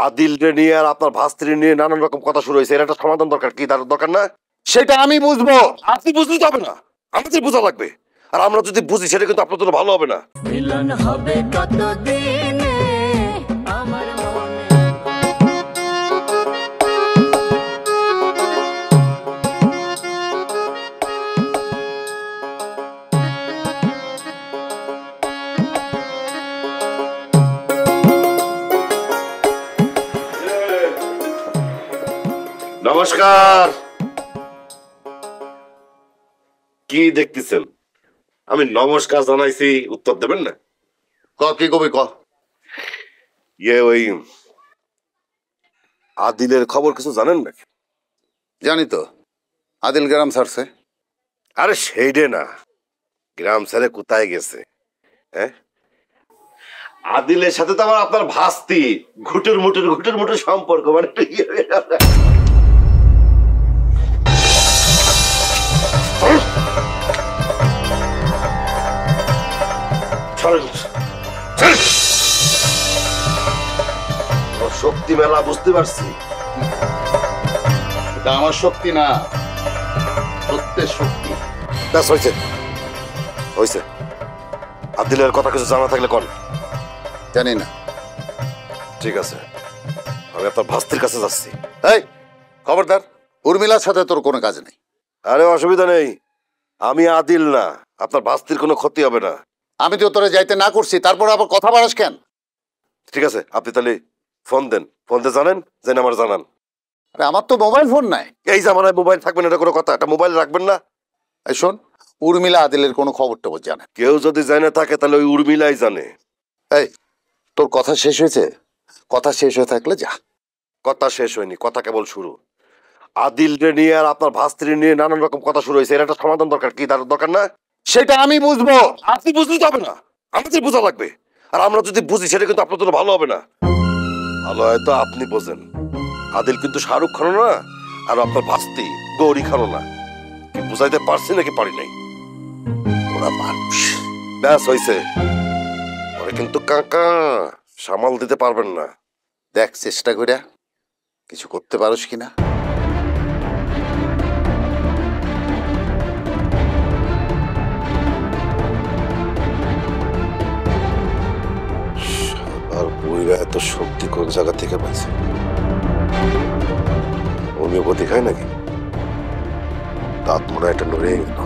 আদিল রে নিয়ে আর আপনার ভাস্ত্রী নিয়ে নানান রকম কথা শুরু হয়েছে, এর একটা সমাধান দরকার। কি দরকার না? সেটা আমি বুঝবো। আপনি বুঝতে হবে না, আমাদের বোঝা লাগবে। আর আমরা যদি বুঝি সেটা কিন্তু আপনার জন্য ভালো হবে না। মিলন হবে কতদিনে আমার মনে। নমস্কার। কি দেখতেছেন? আমি নমস্কার জানাইছি, উত্তর দেবেন না? কি কবি ক। ওই আদিলের খবর কিছু জানেন নাকি? জানি তো, আদিল গ্রাম ছাড়ছে। আরে সেইডে না, গ্রাম ছেড়ে কোথায় গেছে? হ্যাঁ, আদিলের সাথে তো আমার আপনার ভাস্তি ঘুটুর মুটুর সম্পর্ক, মানে একটু শক্তি মেলা, বুঝতে পারছি। এটা আমার শক্তি না, সত্যের শক্তি। ব্যাস, হয়েছে হয়েছে। আদিলের কথা কিছু জানা থাকলে কোন? জানি না। ঠিক আছে, আমি আপনার ভাস্তির কাছে যাচ্ছি। এই খবরদার, উর্মিলার সাথে তোর কোনো কাজ নেই। আরে অসুবিধা নেই, আমি আদিল না, আপনার ভাস্তির কোনো ক্ষতি হবে না। আমি তো তোরে যাইতে না করছি, তারপর আবার কথা বাড়াস কেন? ঠিক আছে, আপনি তাহলে ফোন দেন, ফোন দিয়ে জানেন যেন আমার জানান। আরে আমার তো মোবাইল ফোন নাই। এই জামানায় মোবাইল থাকবেন এটা কোনো কথা? একটা মোবাইল রাখবেন না? এই শোন, উর্মিলা আদিলের কোনো খবর টবর জানে? কেউ যদি জানে থাকে তাহলে ওই উর্মিলাই জানে। এই তোর কথা শেষ হয়েছে? কথা শেষ হয়ে থাকলে যা। কথা শেষ হয়নি, কথা কেবল শুরু। আদিল রে নিয়ে আর আপনার ভাস্ত্রী নিয়ে নানান রকম কথা শুরু হয়েছে, এর একটা সমাধান দরকার। কি দরকার না? সেটা আমি বুঝবো। আপনি বুঝতে হবে না, আমাদের বোঝা লাগবে। আর আমরা যদি বুঝি সেটা কিন্তু আপনার জন্য ভালো হবে না। ভালো হয়তো আপনি বোঝেন, আদিল কিন্তু শাহরুখ খানও না, আর আপনার ভাস্তি গৌরী খানও না। কি বুঝাইতে পারছি নাকি পারি নাই? ওরা মানুষ। ব্যাস হয়েছে, ওরা কিন্তু কাকা সামাল দিতে পারবেন না। দেখ চেষ্টা করে কিছু করতে পারোস কিনা। আর বইরা এত শক্তি কোন জায়গা থেকে পাইছে? হোমিওপ্যাথি খায় নাকি? দাঁত মনে একটা নড়ে গেল।